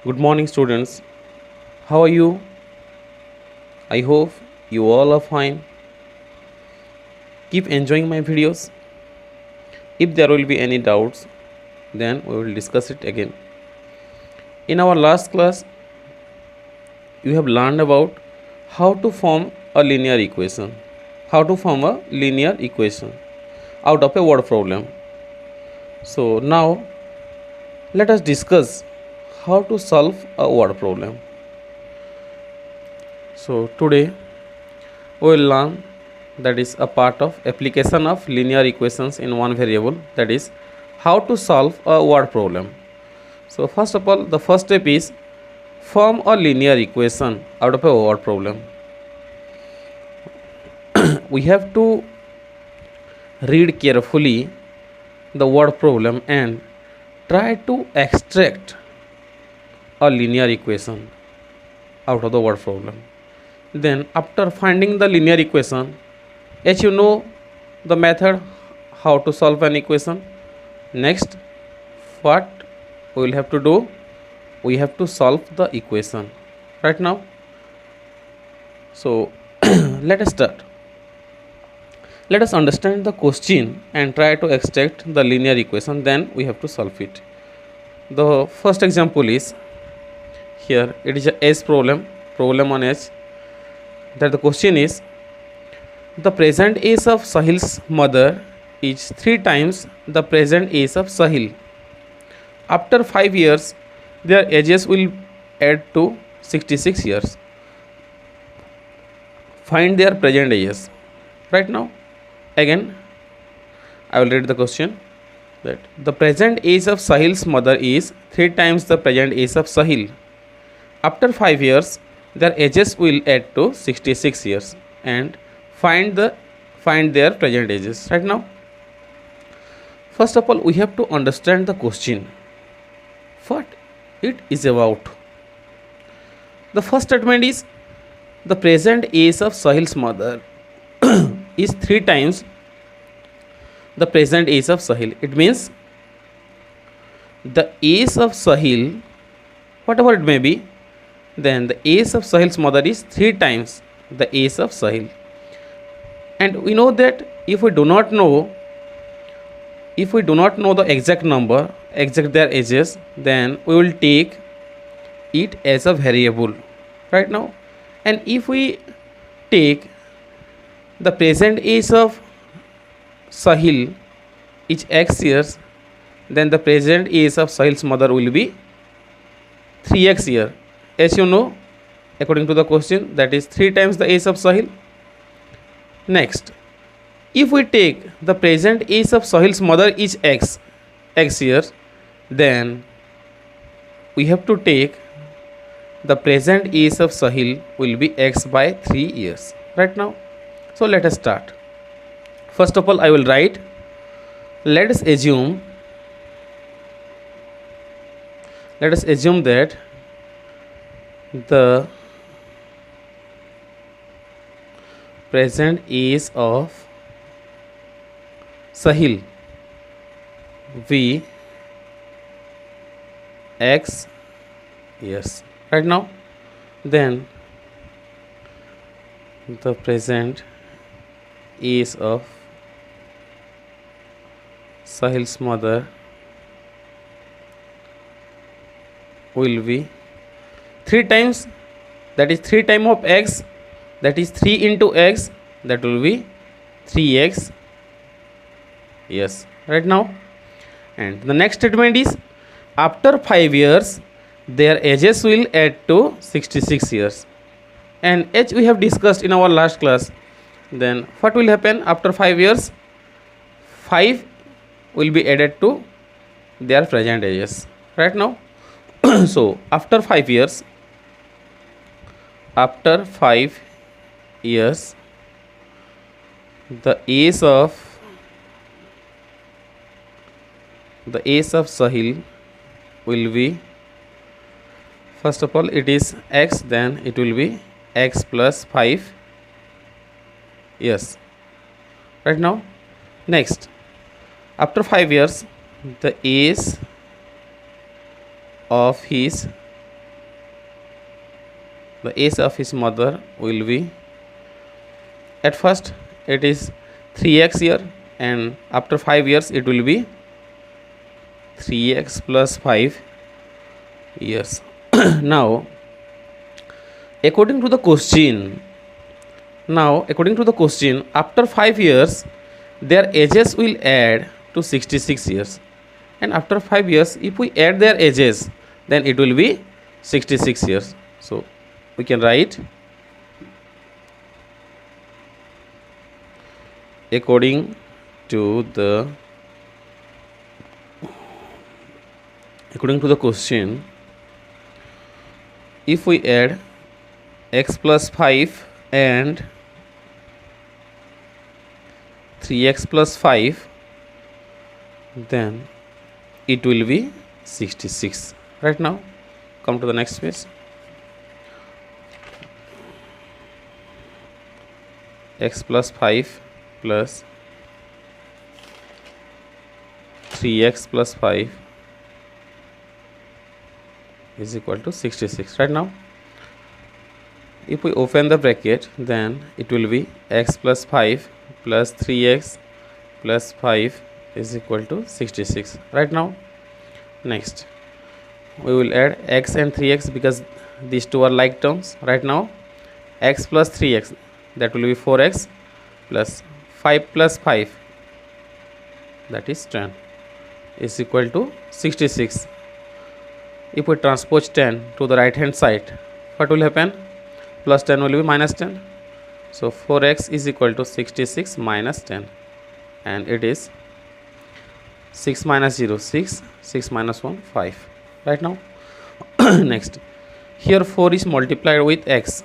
Good morning, students. How are you? I hope you all are fine. Keep enjoying my videos. If there will be any doubts, then we will discuss it again. In our last class, you have learned about how to form a linear equation. How to form a linear equation out of a word problem. So now let us discuss how to solve a word problem. So today we will learn that is a part of application of linear equations in one variable, that is how to solve a word problem. So first of all, the first step is form a linear equation out of a word problem. We have to read carefully the word problem and try to extract a linear equation out of the word problem. Then after finding the linear equation, as you know the method how to solve an equation, next what we will have to do, we have to solve the equation right now. So let us start. Let us understand the question and try to extract the linear equation, then we have to solve it. The first example is here, it is a S problem on S, that the question is the present age of Sahil's mother is 3 times the present age of Sahil. After 5 years, their ages will add to 66 years. Find their present ages. Right now, again, I will read the question, that the present age of Sahil's mother is 3 times the present age of Sahil. After 5 years, their ages will add to 66 years and find their present ages. Right now, first of all, we have to understand the question, what it is about. The first statement is the present age of Sahil's mother is 3 times the present age of Sahil. It means the age of Sahil, whatever it may be, then the age of Sahil's mother is 3 times the age of Sahil. And we know that if we do not know the exact number, exact their ages, then we will take it as a variable right now. And if we take the present age of Sahil is x years, then the present age of Sahil's mother will be 3x year. As you know, according to the question, that is 3 times the age of Sahil. Next, if we take the present age of Sahil's mother is x years, then we have to take the present age of Sahil will be x by 3 years right now. So let us start. First of all, I will write, let us assume that the present age of Sahil v x years right now. Then the present age of Sahil's mother will be 3 times, that is 3 times of x, that is 3 into x, that will be 3x. Yes, right now. And the next statement is after 5 years their ages will add to 66 years. And as we have discussed in our last class, then what will happen after 5 years? 5 will be added to their present ages right now. So after 5 years, the age of Sahil will be, first of all it is x, then it will be x plus 5. Yes, right now. Next, after 5 years, the age of his the age of his mother will be, at first it is 3x year, and after 5 years it will be 3x plus 5 years. Now according to the question, after 5 years their ages will add to 66 years, and after 5 years if we add their ages, then it will be 66 years. So we can write according to the question, if we add x plus 5 and 3x plus 5, then it will be 66. Right now come to the next page. X plus 5 plus 3x plus 5 is equal to 66. Right now if we open the bracket, then it will be x plus 5 plus 3x plus 5 is equal to 66. Right now next we will add x and 3x because these two are like terms. Right now x plus 3x, that will be 4x plus 5 plus 5, that is 10, is equal to 66. If we transpose 10 to the right hand side, what will happen? Plus 10 will be minus 10. So 4x is equal to 66 minus 10, and it is 6 minus 0, 6, 6 minus 1, 5. Right now next, here 4 is multiplied with x,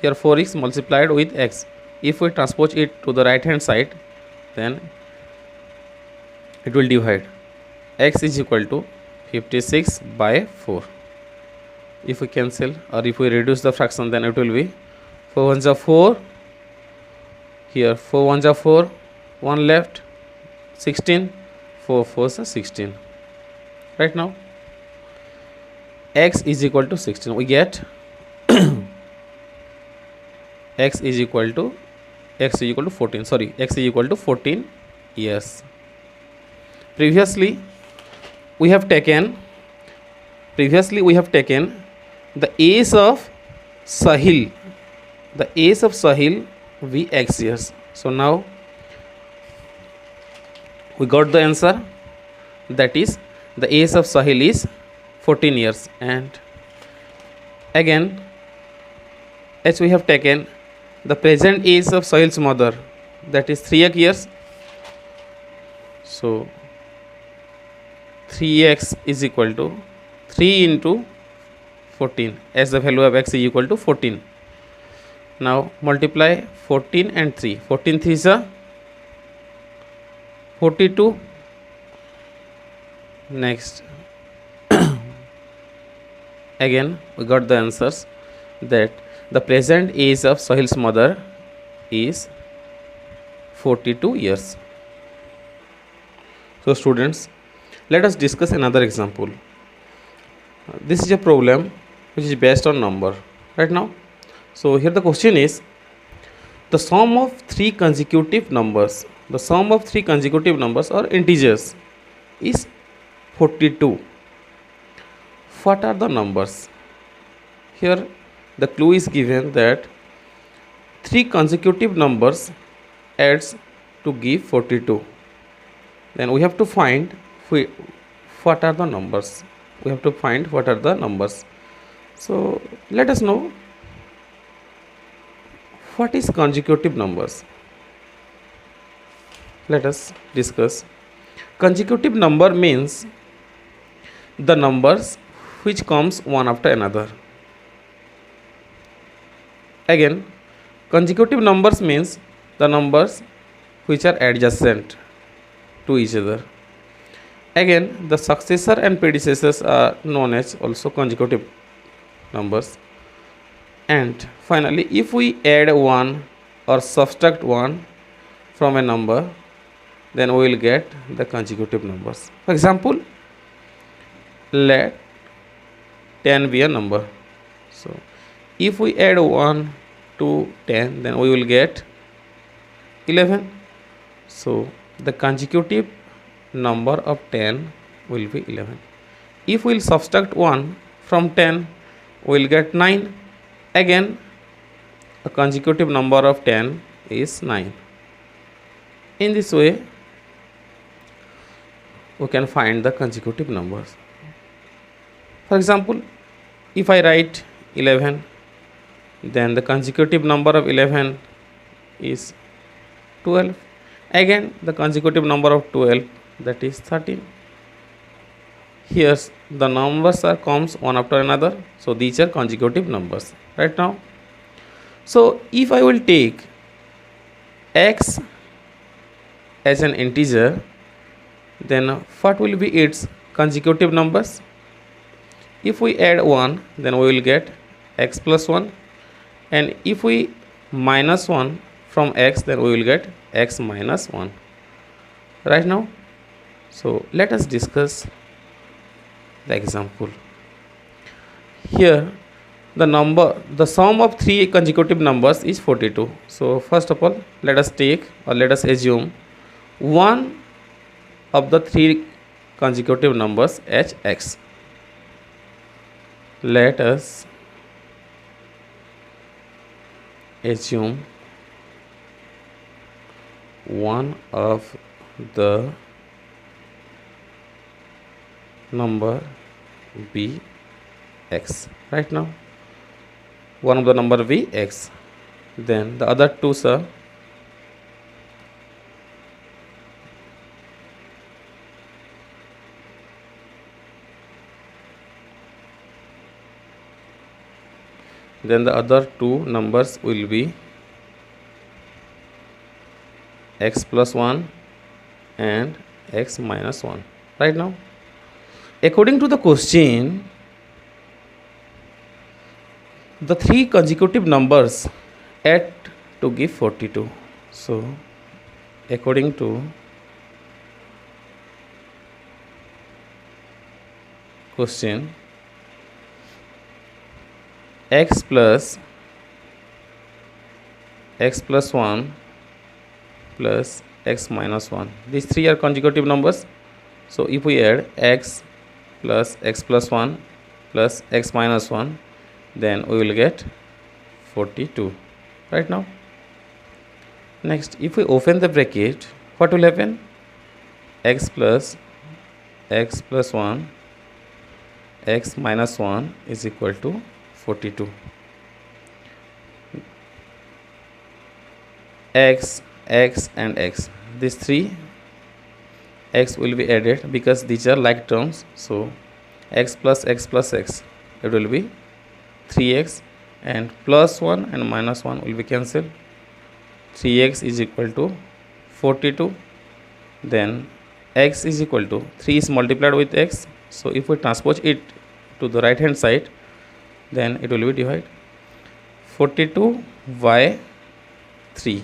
here 4 is multiplied with x. If we transpose it to the right hand side, then it will divide. X is equal to 56 by 4. If we cancel or if we reduce the fraction, then it will be 4 ones are 4, here 4 ones are 4, 1 left, 16, 4 4s are 16. Right now x is equal to 16. We get x is equal to 14. Sorry, x is equal to 14 years. Previously we have taken the age of Sahil. The age of Sahil be x years. So now we got the answer, that is the age of Sahil is 14 years. And again, as we have taken the present age of Sahil's mother, that is 3x years. So 3x is equal to 3 into 14, as the value of x is equal to 14. Now multiply 14 and 3. 14 3 is a 42. Next again we got the answers, that the present age of Sahil's mother is 42 years. So students, let us discuss another example. This is a problem which is based on number. Right now, so here the question is, the sum of three consecutive numbers or integers is 42. What are the numbers? Here the clue is given that three consecutive numbers adds to give 42. Then we have to find what are the numbers. So let us know what is consecutive numbers. Let us discuss. Consecutive number means the numbers which comes one after another. Again, consecutive numbers means the numbers which are adjacent to each other. Again, the successor and predecessors are known as also consecutive numbers. And finally, if we add 1 or subtract 1 from a number, then we will get the consecutive numbers. For example, let 10 be a number. So If we add 1 to 10, then we will get 11. So the consecutive number of 10 will be 11. If we will subtract 1 from 10, we will get 9. Again, a consecutive number of 10 is 9. In this way, we can find the consecutive numbers. For example, if I write 11, then the consecutive number of 11 is 12. Again, the consecutive number of 12, that is 13. Here the numbers are comes one after another, so these are consecutive numbers right now. So if I will take x as an integer, then what will be its consecutive numbers? If we add 1, then we will get x plus 1, and if we minus 1 from x, then we will get x minus 1 right now. So let us discuss the example. Here the sum of three consecutive numbers is 42. So first of all, let us assume one of the three consecutive numbers as x. Let us assume one of the number be x right now. One of the number be x, then the other two are numbers will be x plus 1 and x minus 1 right now. According to the question, the three consecutive numbers add to give 42. So according to question, x plus 1 plus x minus 1, these three are consecutive numbers. So if we add x plus 1 plus x minus 1, then we will get 42 right now. Next, if we open the bracket, what will happen? X plus 1 x minus 1 is equal to 42. X and x, these three x will be added because these are like terms. So x plus x, it will be 3x, and plus 1 and minus 1 will be cancelled. 3x is equal to 42. Then x is equal to 3 is multiplied with x. So if we transpose it to the right hand side, then it will be divided 42 by 3.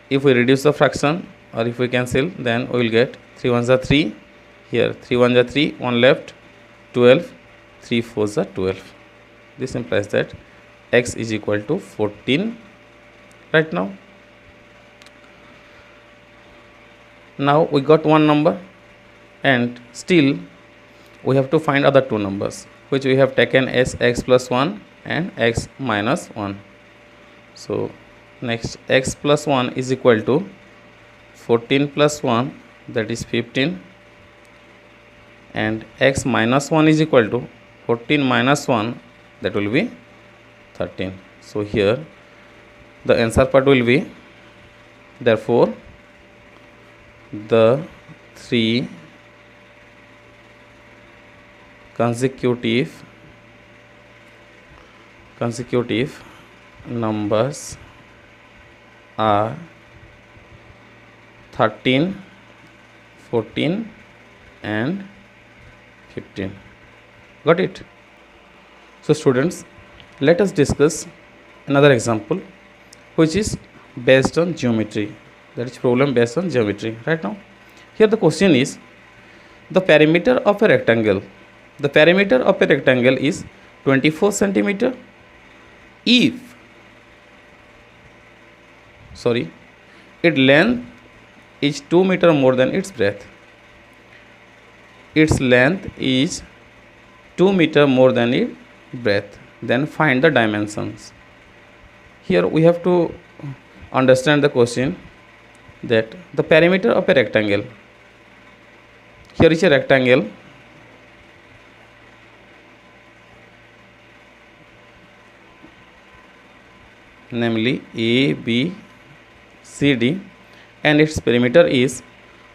If we reduce the fraction or if we cancel, then we will get 3 1s are 3. Here 3 1s are 3, 1 left, 12, 3 4s are 12. This implies that x is equal to 14 right now. Now we got one number, and still we have to find other two numbers which we have taken as x plus 1 and x minus 1. So next, x plus 1 is equal to 14 plus 1, that is 15, and x minus 1 is equal to 14 minus 1, that will be 13. So here the answer part will be, therefore the three consecutive numbers are 13, 14 and 15. Got it? So students, let us discuss another example which is based on geometry, that is problem based on geometry right now. Here the question is, the perimeter of a rectangle is 24 centimeter if, sorry, its length is 2 meter more than its breadth. Its length is 2 meter more than its breadth. Then find the dimensions. Here we have to understand the question that the perimeter of a rectangle. Here is a rectangle. Namely A, B, C, D, and its perimeter is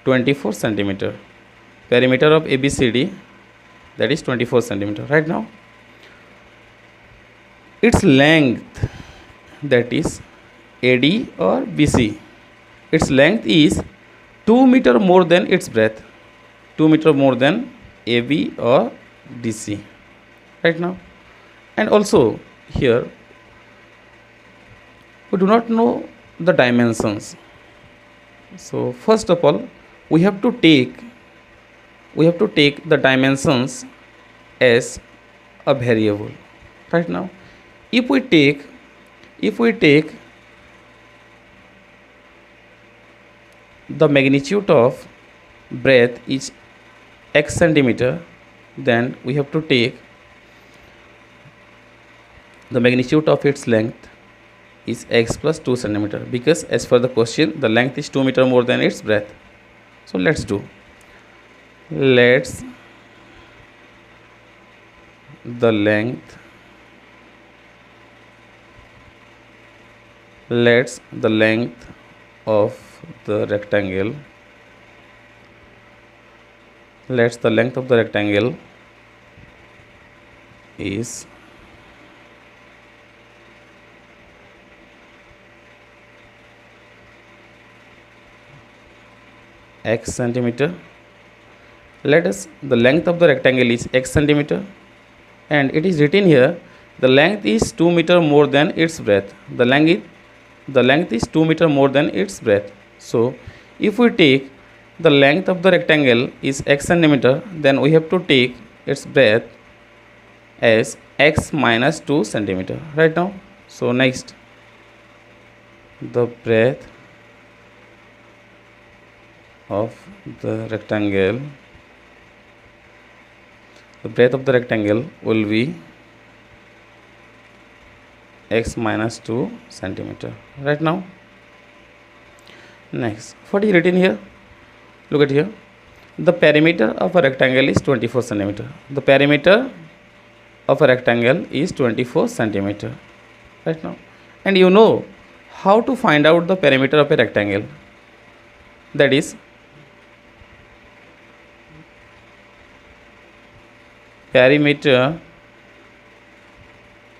24 centimeter. Perimeter of ABCD, that is 24 centimeter. Right now, its length, that is AD or BC, its length is 2 meter more than its breadth. 2 meter more than AB or DC. Right now, and also here we do not know the dimensions. So first of all, we have to take the dimensions as a variable. Right now, if we take the magnitude of breadth is x centimeter, then we have to take the magnitude of its length is x plus 2 centimeter, because as per the question the length is 2 meter more than its breadth. So let's do the length of the rectangle, the length of the rectangle is x centimeter. The length of the rectangle is x centimeter, and it is written here the length is 2 meter more than its breadth. The length is 2 meter more than its breadth. So if we take the length of the rectangle is x centimeter, then we have to take its breadth as x minus 2 centimeter. Right now, so next, the breadth of the rectangle, will be x minus 2 centimeter. Right now, next, what is written here? Look at here. The perimeter of a rectangle is 24 centimeter. The perimeter of a rectangle is 24 centimeter. Right now, and you know how to find out the perimeter of a rectangle. That is, perimeter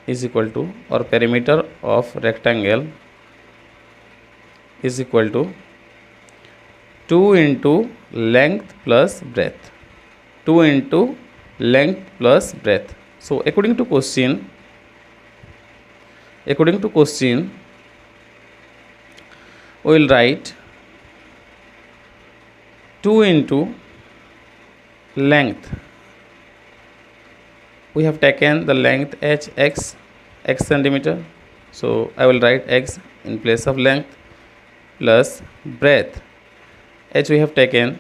is equal to, or perimeter of rectangle is equal to 2 into length plus breadth. 2 into length plus breadth. So according to question, we will write 2 into length. We have taken the length h x centimeter, so I will write x in place of length, plus breadth h we have taken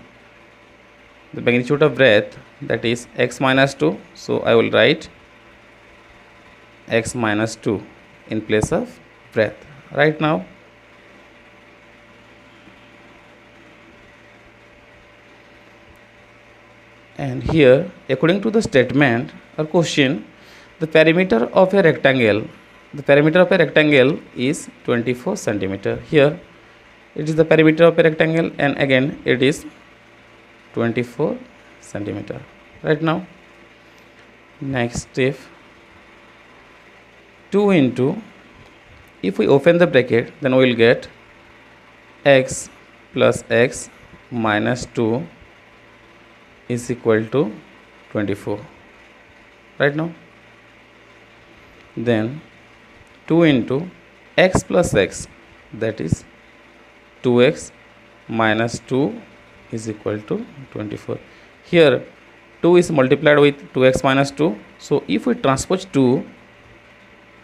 the magnitude of breadth, that is x minus 2, so I will write x minus 2 in place of breadth. Right now, and here according to the statement or question, the perimeter of a rectangle is 24 centimeter. Here it is the perimeter of a rectangle, and again it is 24 centimeter. Right now, next step, 2 into, if we open the bracket, then we will get x plus x minus 2 is equal to 24. Right now, then 2 into x plus x, that is 2x minus 2 is equal to 24. Here 2 is multiplied with 2x minus 2, so if we transpose 2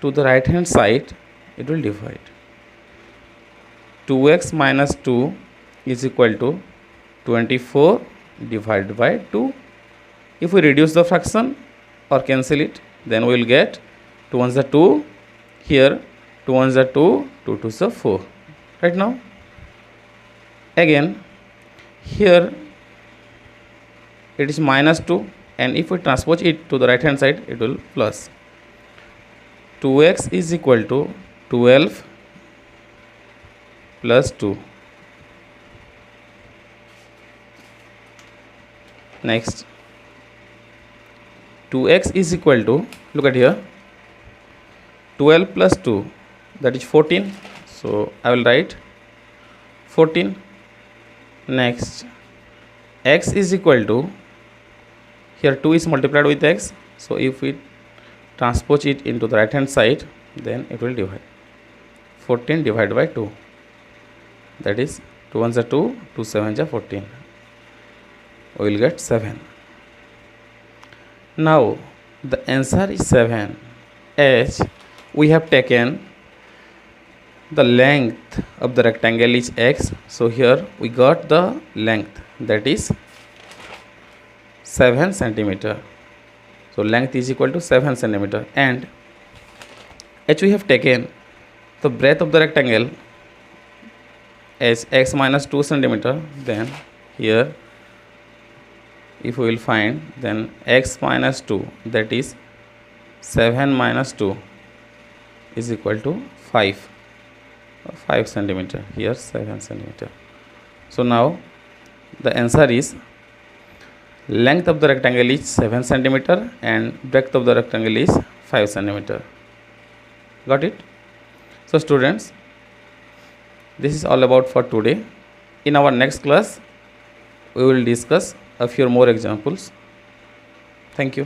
to the right hand side, it will divide. 2x minus 2 is equal to 24 divided by 2. If we reduce the fraction or cancel it, then we will get 2 ones are 2, here 2 ones are 2, 2 twos are 4. Right now, again here it is minus 2, and if we transpose it to the right hand side, it will plus. 2x is equal to 12 plus 2. Next, 2x is equal to, look at here, 12 plus 2, that is 14. So I will write 14. Next, x is equal to, here 2 is multiplied with x, so if we transpose it into the right hand side, then it will divide. 14 divided by 2, that is 2 ones are 2, 2 sevens are 14. We will get 7. Now the answer is 7, as we have taken the length of the rectangle is x. So here we got the length, that is 7 centimeter. So length is equal to 7 centimeter, and as we have taken the breadth of the rectangle as x minus 2 centimeter, then here if we will find, then x minus 2, that is 7 minus 2 is equal to 5 centimeter, here 7 centimeter. So now the answer is length of the rectangle is 7 centimeter and breadth of the rectangle is 5 centimeter. Got it? So students, this is all about for today. In our next class, we will discuss a few more examples. Thank you.